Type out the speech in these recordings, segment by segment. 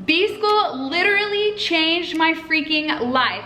B-School literally changed my freaking life.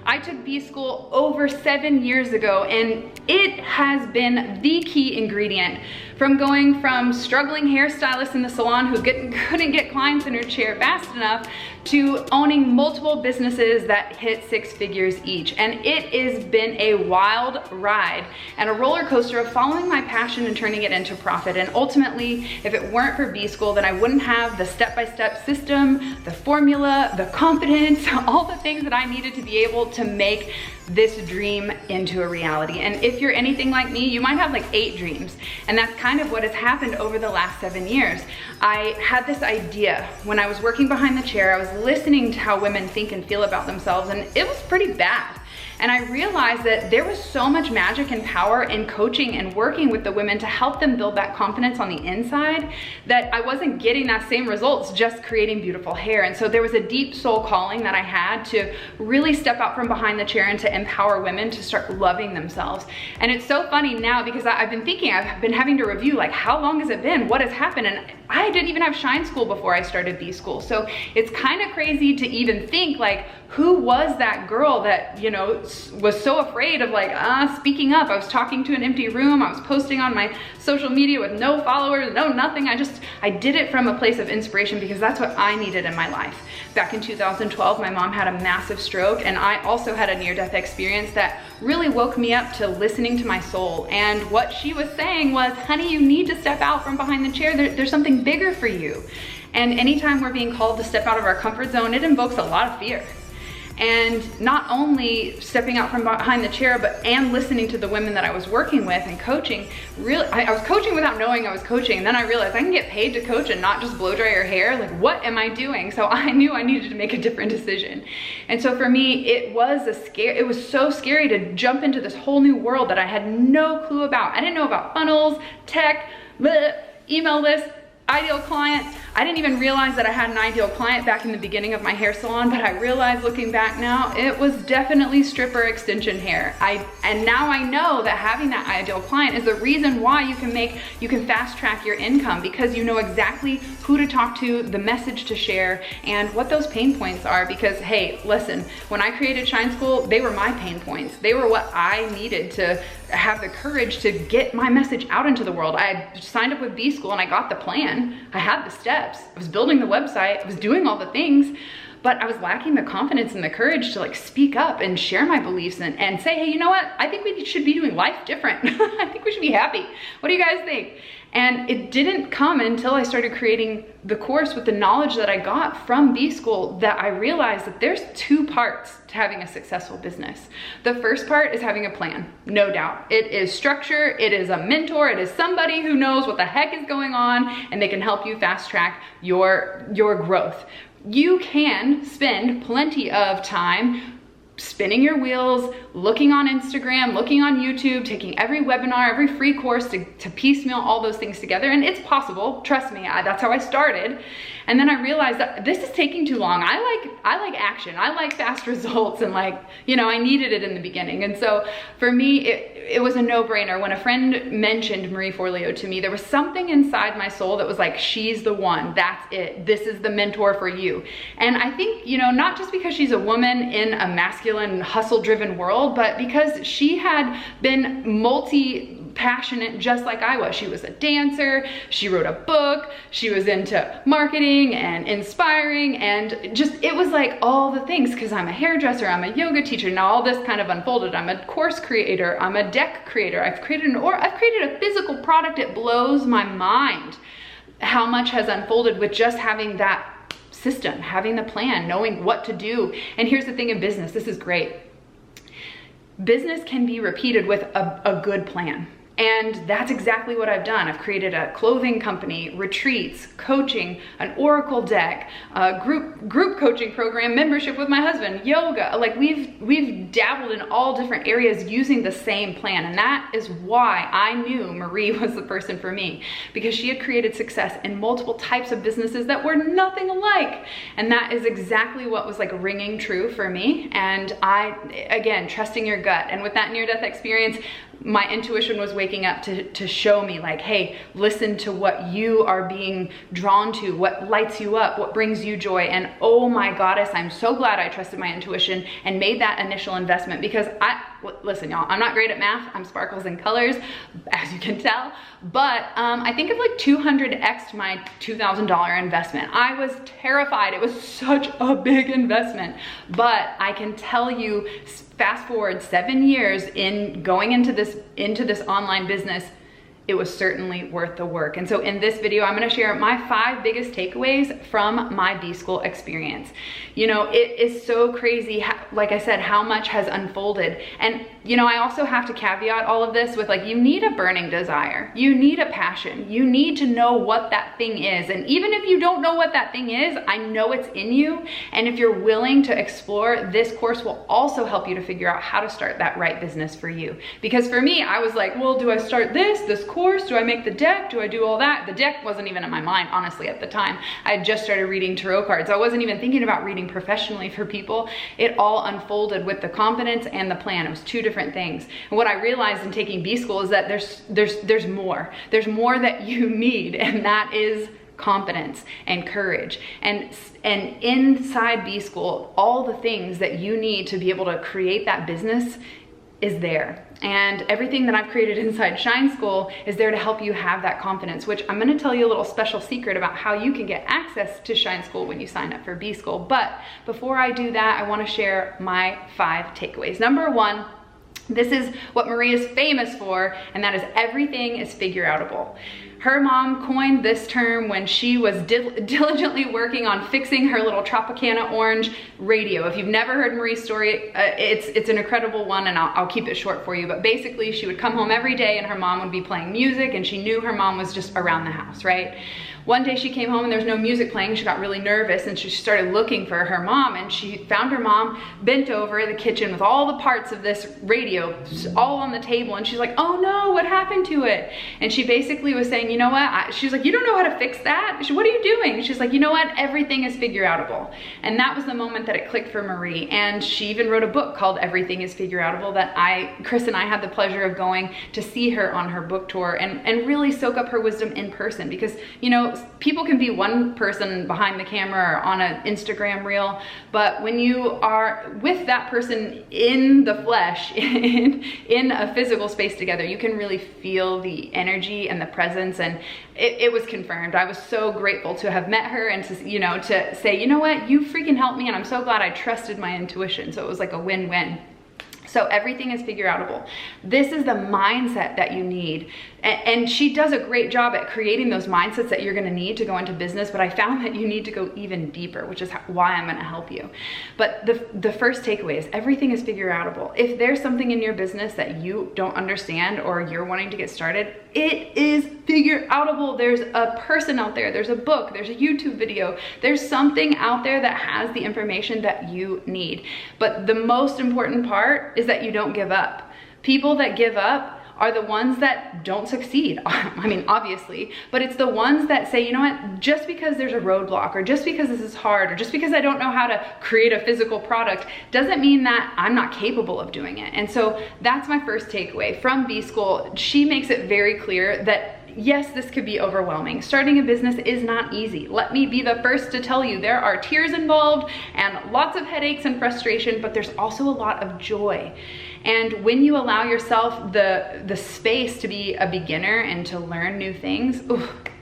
I took B-School over 7 years ago, and it has been the key ingredient. From going from struggling hairstylist in the salon who couldn't get clients in her chair fast enough to owning multiple businesses that hit 6 figures each. And it has been a wild ride and a roller coaster of following my passion and turning it into profit. And ultimately, if it weren't for B-School, then I wouldn't have the step-by-step system, the formula, the confidence, all the things that I needed to be able to make this dream into a reality. And if you're anything like me, you might have like 8 dreams. And that's kind of what has happened over the last 7 years. I had this idea when I was working behind the chair. I was listening to how women think and feel about themselves, and it was pretty bad. And I realized that there was so much magic and power in coaching and working with the women to help them build that confidence on the inside, that I wasn't getting that same results just creating beautiful hair. And so there was a deep soul calling that I had to really step out from behind the chair and to empower women to start loving themselves. And it's so funny now because I've been thinking, I've been having to review like, how long has it been? What has happened? And I didn't even have Shine School before I started B-School. So it's kind of crazy to even think like, who was that girl that, you know, was so afraid of like, speaking up? I was talking to an empty room. I was posting on my social media with no followers, no nothing. I did it from a place of inspiration because that's what I needed in my life. Back in 2012, my mom had a massive stroke, and I also had a near-death experience that really woke me up to listening to my soul. And what she was saying was, honey, you need to step out from behind the chair. There's something bigger for you. And anytime we're being called to step out of our comfort zone, it invokes a lot of fear. And not only stepping out from behind the chair, and listening to the women that I was working with and coaching. Really, I was coaching without knowing I was coaching. And then I realized I can get paid to coach and not just blow dry your hair. Like, what am I doing? So I knew I needed to make a different decision. And so for me, it was so scary to jump into this whole new world that I had no clue about. I didn't know about funnels, tech, email lists, ideal client. I didn't even realize that I had an ideal client back in the beginning of my hair salon, but I realized looking back now, it was definitely stripper extension hair. And now I know that having that ideal client is the reason why you can fast track your income, because you know exactly who to talk to, the message to share, and what those pain points are. Because hey, listen, when I created Shine School, they were my pain points. They were what I needed to have the courage to get my message out into the world. I signed up with B-School and I got the plan. I had the steps. I was building the website. I was doing all the things, but I was lacking the confidence and the courage to like speak up and share my beliefs and say, hey, you know what? I think we should be doing life different. I think we should be happy. What do you guys think? And it didn't come until I started creating the course with the knowledge that I got from B-School that I realized that there's 2 parts to having a successful business. The first part is having a plan, no doubt. It is structure, it is a mentor, it is somebody who knows what the heck is going on, and they can help you fast track your growth. You can spend plenty of time spinning your wheels, looking on Instagram, looking on YouTube, taking every webinar, every free course to piecemeal all those things together. And it's possible, trust me, that's how I started. And then I realized that this is taking too long. I like action. I like fast results, and like, you know, I needed it in the beginning. And so for me, it was a no-brainer. When a friend mentioned Marie Forleo to me, there was something inside my soul that was like, she's the one, that's it. This is the mentor for you. And I think, you know, not just because she's a woman in a masculine, hustle-driven world, but because she had been multi-passionate just like I was. She was a dancer, she wrote a book, she was into marketing and inspiring, and just, it was like all the things, because I'm a hairdresser, I'm a yoga teacher, now all this kind of unfolded. I'm a course creator, I'm a deck creator, I've created a physical product. It blows my mind how much has unfolded with just having that system, having the plan, knowing what to do. And here's the thing in business, this is great. Business can be repeated with a good plan. And that's exactly what I've done. I've created a clothing company, retreats, coaching, an oracle deck, a group coaching program, membership with my husband, yoga. Like we've dabbled in all different areas using the same plan. And that is why I knew Marie was the person for me, because she had created success in multiple types of businesses that were nothing alike. And that is exactly what was like ringing true for me. And again, trusting your gut. And with that near-death experience, my intuition was waking up to show me like, hey, listen to what you are being drawn to, what lights you up, what brings you joy. And oh my goddess, I'm so glad I trusted my intuition and made that initial investment, because listen y'all, I'm not great at math. I'm sparkles and colors, as you can tell, but I think I've like 200x'd my $2,000 investment. I was terrified. It was such a big investment, but I can tell you, fast forward 7 years in going into this online business, it was certainly worth the work. And so in this video, I'm gonna share my 5 biggest takeaways from my B-School experience. You know, it is so crazy, like I said, how much has unfolded. And you know, I also have to caveat all of this with like, you need a burning desire. You need a passion. You need to know what that thing is. And even if you don't know what that thing is, I know it's in you. And if you're willing to explore, this course will also help you to figure out how to start that right business for you. Because for me, I was like, well, do I start this course? Do I make the deck? Do I do all that? The deck wasn't even in my mind, honestly, at the time. I had just started reading tarot cards. I wasn't even thinking about reading professionally for people. It all unfolded with the confidence and the plan. It was 2 different things. And what I realized in taking B-School is that there's more. There's more that you need, and that is confidence and courage. And inside B-School, all the things that you need to be able to create that business is there. And everything that I've created inside Shine School is there to help you have that confidence, which I'm gonna tell you a little special secret about how you can get access to Shine School when you sign up for B-School. But before I do that, I wanna share my 5 takeaways. Number 1, this is what Marie is famous for, and that is everything is figureoutable. Her mom coined this term when she was diligently working on fixing her little Tropicana orange radio. If you've never heard Marie's story, it's an incredible one, and I'll keep it short for you. But basically, she would come home every day and her mom would be playing music, and she knew her mom was just around the house, right? One day she came home and there was no music playing. She got really nervous and she started looking for her mom, and she found her mom bent over in the kitchen with all the parts of this radio all on the table, and she's like, oh no, what happened to it? And she basically was saying, you know what? She's like, you don't know how to fix that? What are you doing? She's like, you know what? Everything is figureoutable. And that was the moment that it clicked for Marie. And she even wrote a book called Everything is Figureoutable that Chris and I had the pleasure of going to see her on her book tour and really soak up her wisdom in person, because, you know, people can be one person behind the camera or on an Instagram reel, but when you are with that person in the flesh, in a physical space together, you can really feel the energy and the presence. And it was confirmed. I was so grateful to have met her and to, you know, to say, you know what, you freaking helped me, and I'm so glad I trusted my intuition. So it was like a win-win. So everything is figureoutable. This is the mindset that you need. And she does a great job at creating those mindsets that you're gonna need to go into business, but I found that you need to go even deeper, which is why I'm gonna help you. But the first takeaway is everything is figureoutable. If there's something in your business that you don't understand or you're wanting to get started, it is figureoutable. There's a person out there, there's a book, there's a YouTube video, there's something out there that has the information that you need. But the most important part is that you don't give up. People that give up are the ones that don't succeed. I mean, obviously, but it's the ones that say, you know what, just because there's a roadblock, or just because this is hard, or just because I don't know how to create a physical product, doesn't mean that I'm not capable of doing it. And so that's my first takeaway from B-School. She makes it very clear that yes, this could be overwhelming. Starting a business is not easy. Let me be the first to tell you, there are tears involved and lots of headaches and frustration, but there's also a lot of joy. And when you allow yourself the space to be a beginner and to learn new things,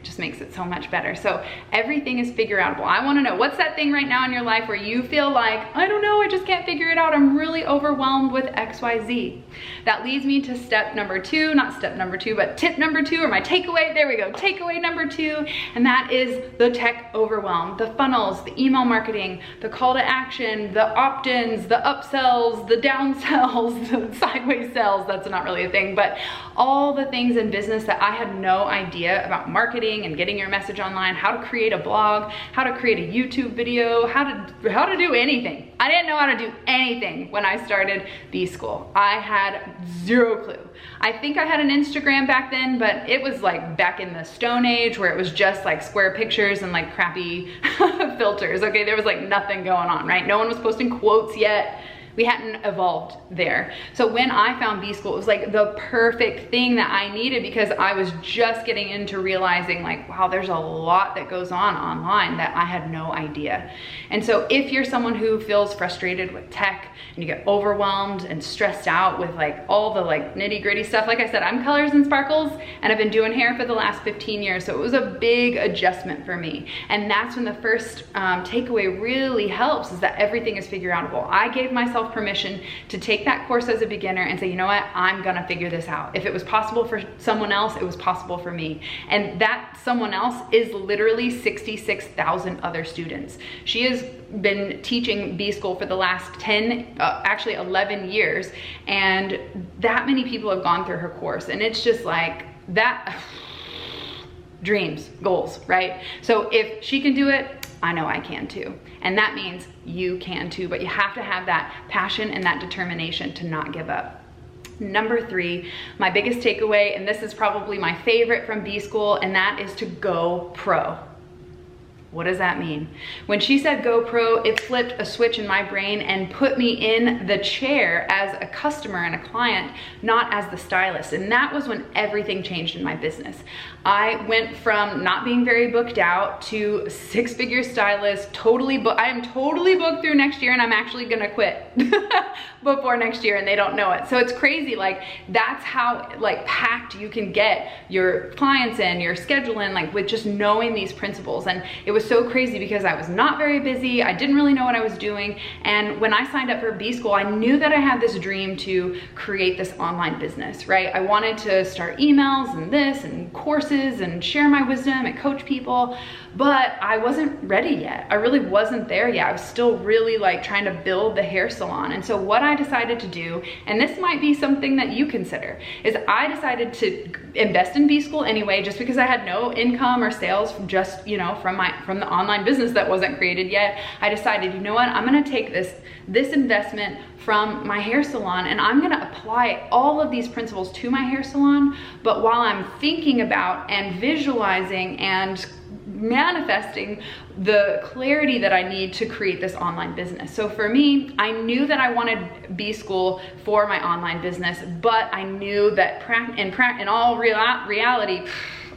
just makes it so much better. So everything is figureoutable. I wanna know, what's that thing right now in your life where you feel like, I don't know, I just can't figure it out. I'm really overwhelmed with XYZ. That leads me to step number 2, not step number 2, but tip number 2, or my takeaway, there we go, takeaway number 2, and that is the tech overwhelm, the funnels, the email marketing, the call to action, the opt-ins, the upsells, the downsells, the sideways sells, that's not really a thing, but all the things in business that I had no idea about marketing and getting your message online, how to create a blog, how to create a YouTube video, how to do anything. I didn't know how to do anything when I started B-School. I had 0 clue. I think I had an Instagram back then, but it was like back in the Stone Age where it was just like square pictures and like crappy filters. Okay, there was like nothing going on, right? No one was posting quotes yet. We hadn't evolved there. So when I found B-School, it was like the perfect thing that I needed, because I was just getting into realizing like, wow, there's a lot that goes on online that I had no idea. And so if you're someone who feels frustrated with tech and you get overwhelmed and stressed out with like all the like nitty gritty stuff, like I said, I'm colors and sparkles and I've been doing hair for the last 15 years. So it was a big adjustment for me. And that's when the first takeaway really helps, is that everything is figureoutable. I gave myself permission to take that course as a beginner and say, you know what, I'm gonna figure this out. If it was possible for someone else, it was possible for me. And that someone else is literally 66,000 other students. She has been teaching B-School for the last 11 years, and that many people have gone through her course. And it's just like that, dreams, goals, right? So if she can do it, I know I can too. And that means you can too, but you have to have that passion and that determination to not give up. Number 3, my biggest takeaway, and this is probably my favorite from B-School, and that is to go pro. What does that mean? When she said go pro, it flipped a switch in my brain and put me in the chair as a customer and a client, not as the stylist. And that was when everything changed in my business. I went from not being very booked out to 6-figure stylist, I am totally booked through next year, and I'm actually gonna quit before next year, and they don't know it. So it's crazy, like that's how like packed you can get your clients in, your schedule in, like with just knowing these principles. And it was so crazy because I was not very busy. I didn't really know what I was doing. And when I signed up for B-School, I knew that I had this dream to create this online business, right? I wanted to start emails and this and courses and share my wisdom and coach people, but I wasn't ready yet. I really wasn't there yet. I was still really like trying to build the hair salon. And so what I decided to do, and this might be something that you consider, is I decided to invest in B-School anyway, just because I had no income or sales from just, you know, from the online business that wasn't created yet. I decided, you know what, I'm gonna take this investment from my hair salon, and I'm gonna apply all of these principles to my hair salon, but while I'm thinking about and visualizing and manifesting the clarity that I need to create this online business. So for me, I knew that I wanted B-School for my online business, but I knew that in all reality,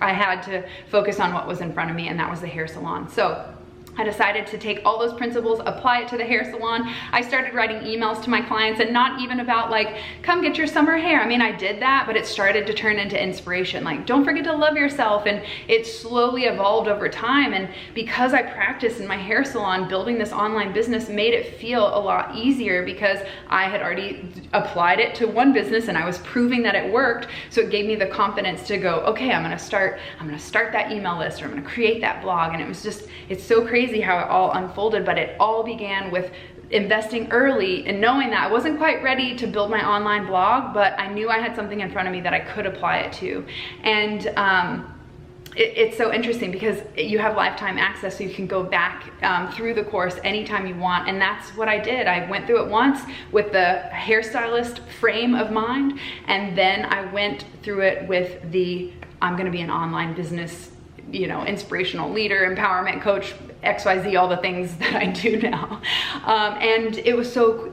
I had to focus on what was in front of me, and that was the hair salon. So I decided to take all those principles, apply it to the hair salon. I started writing emails to my clients, and not even about like, come get your summer hair. I mean, I did that, but it started to turn into inspiration. Like, don't forget to love yourself. And it slowly evolved over time. And because I practiced in my hair salon, building this online business made it feel a lot easier, because I had already applied it to one business and I was proving that it worked. So it gave me the confidence to go, okay, I'm gonna start that email list, or I'm gonna create that blog. And it was just, it's so crazy how it all unfolded, but it all began with investing early and knowing that I wasn't quite ready to build my online blog, but I knew I had something in front of me that I could apply it to. And it's so interesting because you have lifetime access, so you can go back through the course anytime you want. And that's what I did. I went through it once with the hairstylist frame of mind, and then I went through it with the I'm gonna be an online business, you know, inspirational leader, empowerment coach, XYZ, all the things that I do now. And it was so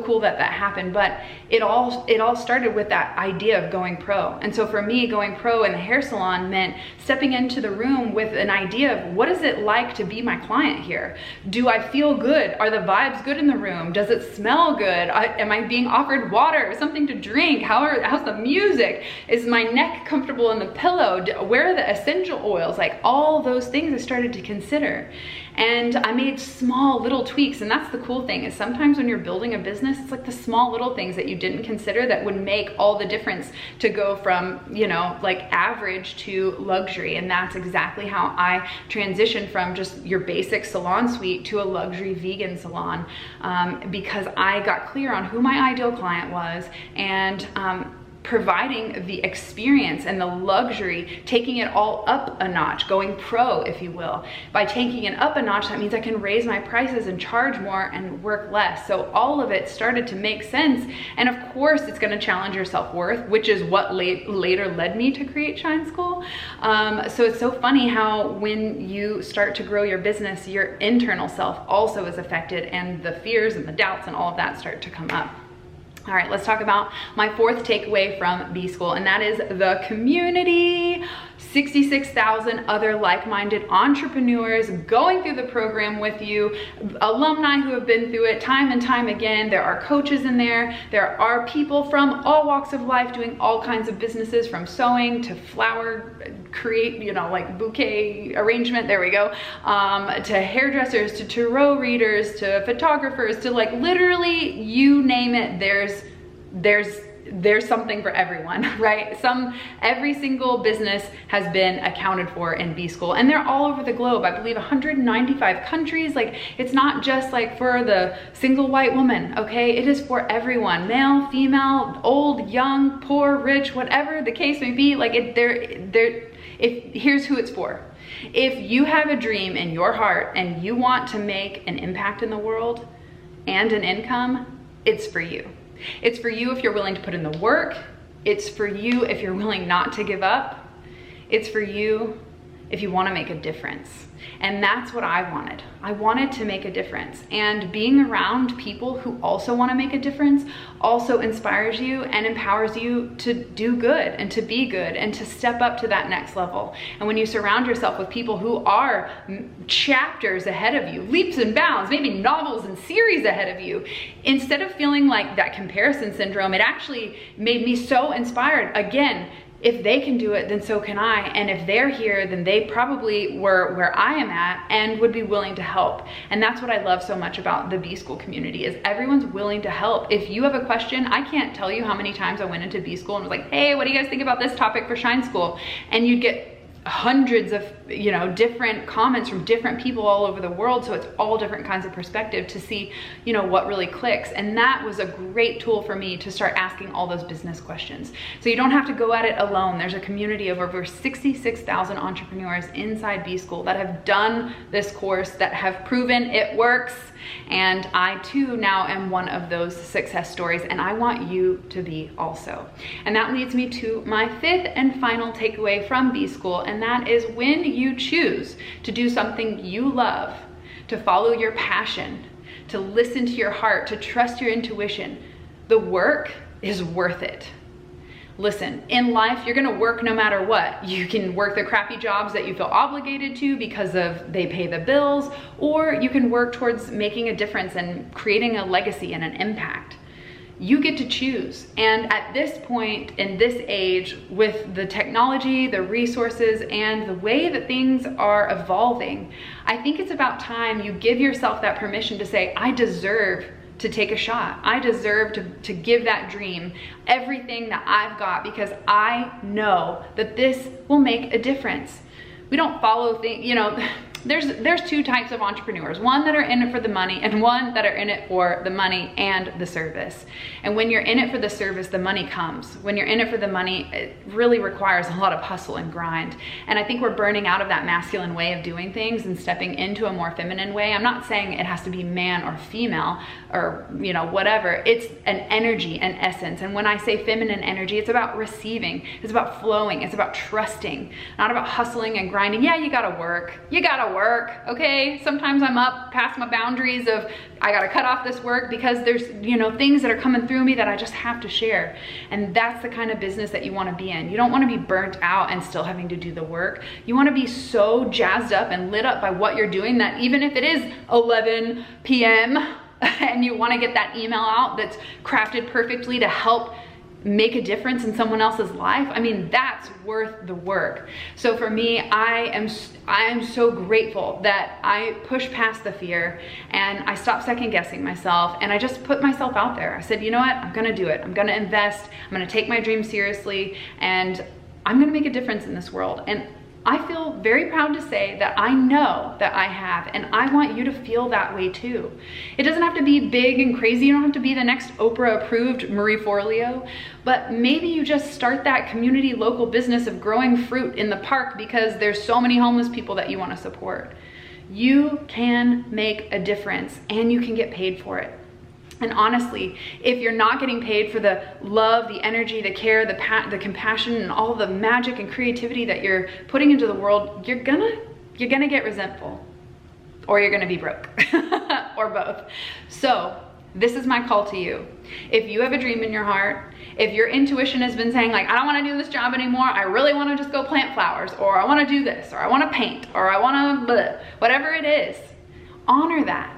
cool that happened, but it all started with that idea of going pro. And so for me, going pro in the hair salon meant stepping into the room with an idea of, what is it like to be my client here? Do I feel good? Are the vibes good in the room? Does it smell good? Am I being offered water, something to drink? How's the music? Is my neck comfortable in the pillow? Where are the essential oils? Like all those things I started to consider. And I made small little tweaks. And that's the cool thing, is sometimes when you're building a business, it's like the small little things that you didn't consider that would make all the difference to go from, you know, like average to luxury. And that's exactly how I transitioned from just your basic salon suite to a luxury vegan salon, because I got clear on who my ideal client was, and providing the experience and the luxury, taking it all up a notch, going pro, if you will. By taking it up a notch, that means I can raise my prices and charge more and work less. So all of it started to make sense. And of course, it's going to challenge your self-worth, which is what later led me to create Shine School. So it's so funny how when you start to grow your business, your internal self also is affected, and the fears and the doubts and all of that start to come up. All right, let's talk about my fourth takeaway from B-School, and that is the community. 66,000 other like-minded entrepreneurs going through the program with you, alumni who have been through it time and time again. There are coaches in there. There are people from all walks of life doing all kinds of businesses, from sewing to flower create, you know, like bouquet arrangement, there we go, to hairdressers, to tarot readers, to photographers, to like literally you name it, there's something for everyone, right? Every single business has been accounted for in B-School, and they're all over the globe. I believe 195 countries. Like, it's not just like for the single white woman, okay? It is for everyone, male, female, old, young, poor, rich, whatever the case may be. Like, here's who it's for. If you have a dream in your heart and you want to make an impact in the world and an income, it's for you. It's for you if you're willing to put in the work. It's for you if you're willing not to give up. It's for you if you want to make a difference. And that's what I wanted. I wanted to make a difference. And being around people who also want to make a difference also inspires you and empowers you to do good and to be good and to step up to that next level. And when you surround yourself with people who are chapters ahead of you, leaps and bounds, maybe novels and series ahead of you, instead of feeling like that comparison syndrome, it actually made me so inspired. Again, if they can do it, then so can I. And if they're here, then they probably were where I am at and would be willing to help. And that's what I love so much about the B-School community, is everyone's willing to help. If you have a question, I can't tell you how many times I went into B-School and was like, hey, what do you guys think about this topic for Shine School? And you'd get hundreds of, you know, different comments from different people all over the world. So it's all different kinds of perspective to see, you know, what really clicks. And that was a great tool for me to start asking all those business questions. So you don't have to go at it alone. There's a community of over 66,000 entrepreneurs inside B-School that have done this course, that have proven it works. And I too now am one of those success stories, and I want you to be also. And that leads me to my fifth and final takeaway from B-School, and that is when you choose to do something you love, to follow your passion, to listen to your heart, to trust your intuition, the work is worth it. Listen, in life, you're gonna work no matter what. You can work the crappy jobs that you feel obligated to because of they pay the bills, or you can work towards making a difference and creating a legacy and an impact. You get to choose. And at this point, in this age, with the technology, the resources, and the way that things are evolving, I think it's about time you give yourself that permission to say, I deserve to take a shot. I deserve to give that dream everything that I've got, because I know that this will make a difference. We don't follow things, you know, there's two types of entrepreneurs, one that are in it for the money and one that are in it for the money and the service. And when you're in it for the service, the money comes. When you're in it for the money, it really requires a lot of hustle and grind. And I think we're burning out of that masculine way of doing things and stepping into a more feminine way. I'm not saying it has to be man or female or, you know, whatever. It's an energy, an essence. And when I say feminine energy, it's about receiving, it's about flowing, it's about trusting, not about hustling and grinding. Yeah, you gotta work, work, okay? Sometimes I'm up past my boundaries of, I gotta cut off this work because there's, you know, things that are coming through me that I just have to share. And that's the kind of business that you wanna be in. You don't wanna be burnt out and still having to do the work. You wanna be so jazzed up and lit up by what you're doing that even if it is 11 p.m. and you wanna get that email out that's crafted perfectly to help make a difference in someone else's life, I mean, that's worth the work. So for me, I am so grateful that I pushed past the fear and I stopped second guessing myself and I just put myself out there. I said, you know what, I'm gonna do it. I'm gonna invest, I'm gonna take my dream seriously, and I'm gonna make a difference in this world. And I feel very proud to say that I know that I have, and I want you to feel that way too. It doesn't have to be big and crazy. You don't have to be the next Oprah approved Marie Forleo, but maybe you just start that community local business of growing fruit in the park because there's so many homeless people that you want to support. You can make a difference and you can get paid for it. And honestly, if you're not getting paid for the love, the energy, the care, the compassion, and all the magic and creativity that you're putting into the world, you're gonna get resentful, or you're gonna be broke, or both. So this is my call to you. If you have a dream in your heart, if your intuition has been saying like, I don't wanna do this job anymore, I really wanna just go plant flowers, or I wanna do this, or I wanna paint, or I wanna blah, whatever it is, honor that.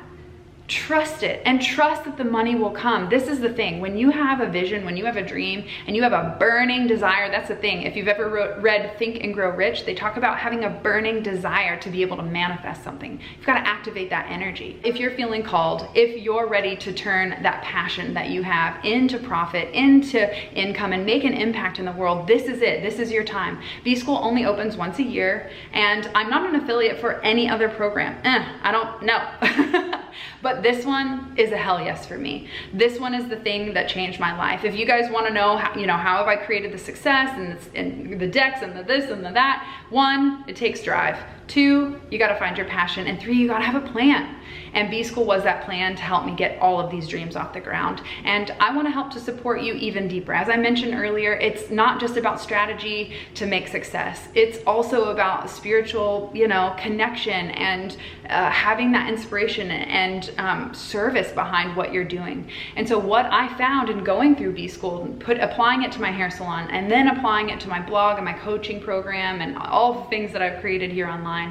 Trust it, and trust that the money will come. This is the thing. When you have a vision, when you have a dream, and you have a burning desire, that's the thing. If you've ever read Think and Grow Rich, they talk about having a burning desire to be able to manifest something. You've got to activate that energy. If you're feeling called, if you're ready to turn that passion that you have into profit, into income, and make an impact in the world, this is it. This is your time. B-School only opens once a year, and I'm not an affiliate for any other program. I don't know. But this one is a hell yes for me. This one is the thing that changed my life. If you guys want to know how, how have I created the success and the decks and the this and the that, 1, it takes drive. 2, you got to find your passion. And 3, you got to have a plan. And B-School was that plan to help me get all of these dreams off the ground. And I want to help to support you even deeper. As I mentioned earlier, it's not just about strategy to make success. It's also about spiritual, connection and having that inspiration and service behind what you're doing. And so what I found in going through B-School, applying it to my hair salon, and then applying it to my blog and my coaching program and all the things that I've created here online,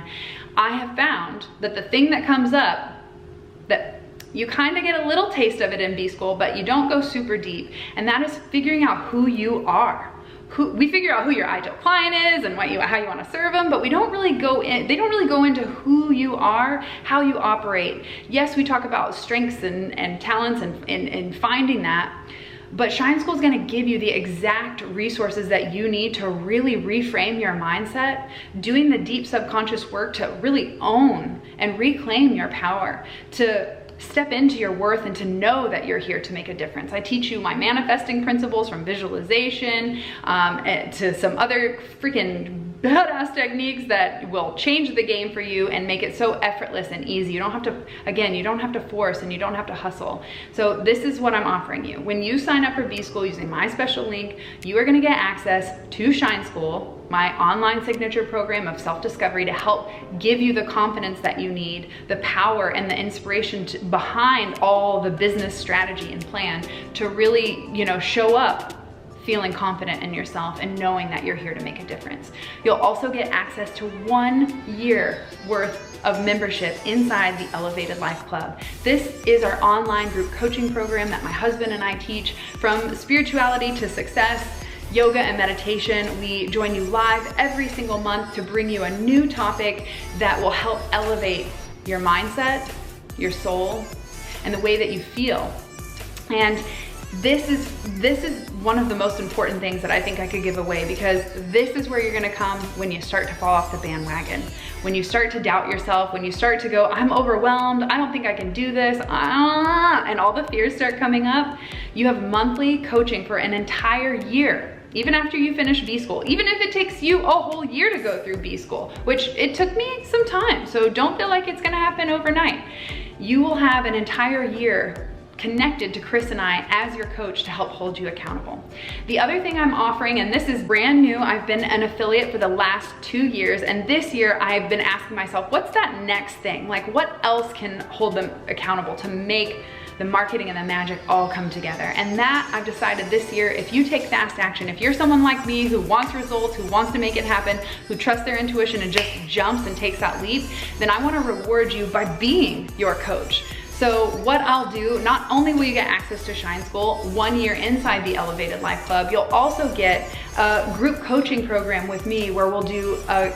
I have found that the thing that comes up, that you kind of get a little taste of it in B-School, but you don't go super deep, and that is figuring out who you are. We figure out who your ideal client is and how you want to serve them, but we don't really go in, they don't really go into who you are, how you operate. Yes, we talk about strengths and talents and finding that, but Shine School is going to give you the exact resources that you need to really reframe your mindset, doing the deep subconscious work to really own and reclaim your power, to step into your worth and to know that you're here to make a difference. I teach you my manifesting principles, from visualization to some other freaking badass techniques that will change the game for you and make it so effortless and easy. You don't have to, again, you don't have to force and you don't have to hustle. So this is what I'm offering you. When you sign up for B-School using my special link, you are gonna get access to Shine School, my online signature program of self-discovery to help give you the confidence that you need, the power and the inspiration behind all the business strategy and plan to really, show up feeling confident in yourself and knowing that you're here to make a difference. You'll also get access to 1 year worth of membership inside the Elevated Life Club. This is our online group coaching program that my husband and I teach, from spirituality to success, yoga and meditation. We join you live every single month to bring you a new topic that will help elevate your mindset, your soul, and the way that you feel. And this is one of the most important things that I think I could give away, because this is where you're gonna come when you start to fall off the bandwagon, when you start to doubt yourself, when you start to go, I'm overwhelmed, I don't think I can do this, and all the fears start coming up. You have monthly coaching for an entire year. Even after you finish B-School, even if it takes you a whole year to go through B-School, which it took me some time, so don't feel like it's gonna happen overnight. You will have an entire year connected to Chris and I as your coach to help hold you accountable. The other thing I'm offering, and this is brand new, I've been an affiliate for the last 2 years, and this year I've been asking myself, what's that next thing? Like, what else can hold them accountable to make the marketing and the magic all come together? And that, I've decided this year, if you take fast action, if you're someone like me who wants results, who wants to make it happen, who trusts their intuition and just jumps and takes that leap, then I want to reward you by being your coach. So what I'll do, not only will you get access to Shine School 1 year inside the Elevated Life Club, you'll also get a group coaching program with me where we'll do a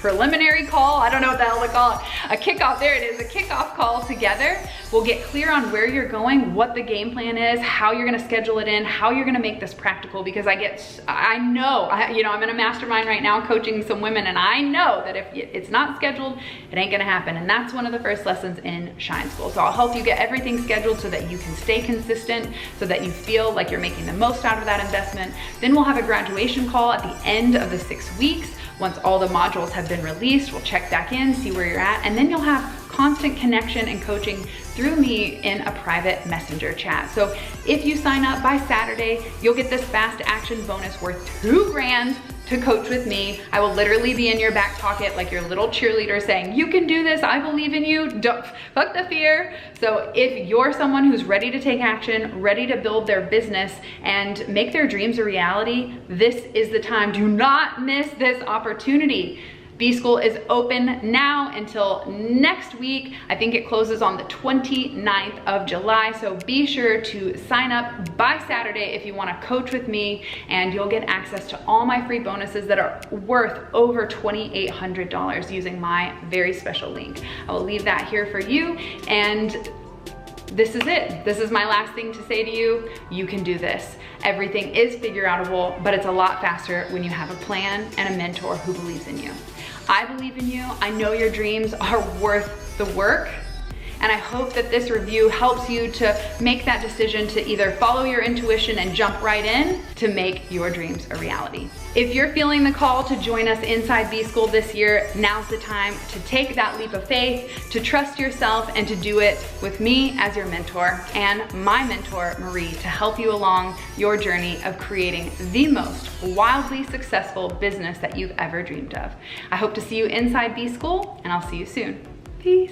preliminary call, I don't know what the hell to call it, a kickoff, there it is, a kickoff call together. We'll get clear on where you're going, what the game plan is, how you're gonna schedule it in, how you're gonna make this practical, because I know, you know, I'm in a mastermind right now coaching some women, and I know that if it's not scheduled, it ain't gonna happen. And that's one of the first lessons in Shine School. So I'll help you get everything scheduled so that you can stay consistent, so that you feel like you're making the most out of that investment. Then we'll have a graduation call at the end of the 6 weeks. Once all the modules have been released, we'll check back in, see where you're at, and then you'll have constant connection and coaching through me in a private messenger chat. So if you sign up by Saturday, you'll get this fast action bonus worth $2 grand to coach with me. I will literally be in your back pocket like your little cheerleader saying, you can do this, I believe in you, don't, fuck the fear. So if you're someone who's ready to take action, ready to build their business and make their dreams a reality, this is the time. Do not miss this opportunity. B-School is open now until next week. I think it closes on the 29th of July, so be sure to sign up by Saturday if you wanna coach with me, and you'll get access to all my free bonuses that are worth over $2,800 using my very special link. I will leave that here for you, and this is it. This is my last thing to say to you. You can do this. Everything is figureoutable, but it's a lot faster when you have a plan and a mentor who believes in you. I believe in you. I know your dreams are worth the work. And I hope that this review helps you to make that decision to either follow your intuition and jump right in to make your dreams a reality. If you're feeling the call to join us inside B-School this year, now's the time to take that leap of faith, to trust yourself, and to do it with me as your mentor and my mentor, Marie, to help you along your journey of creating the most wildly successful business that you've ever dreamed of. I hope to see you inside B-School, and I'll see you soon. Peace.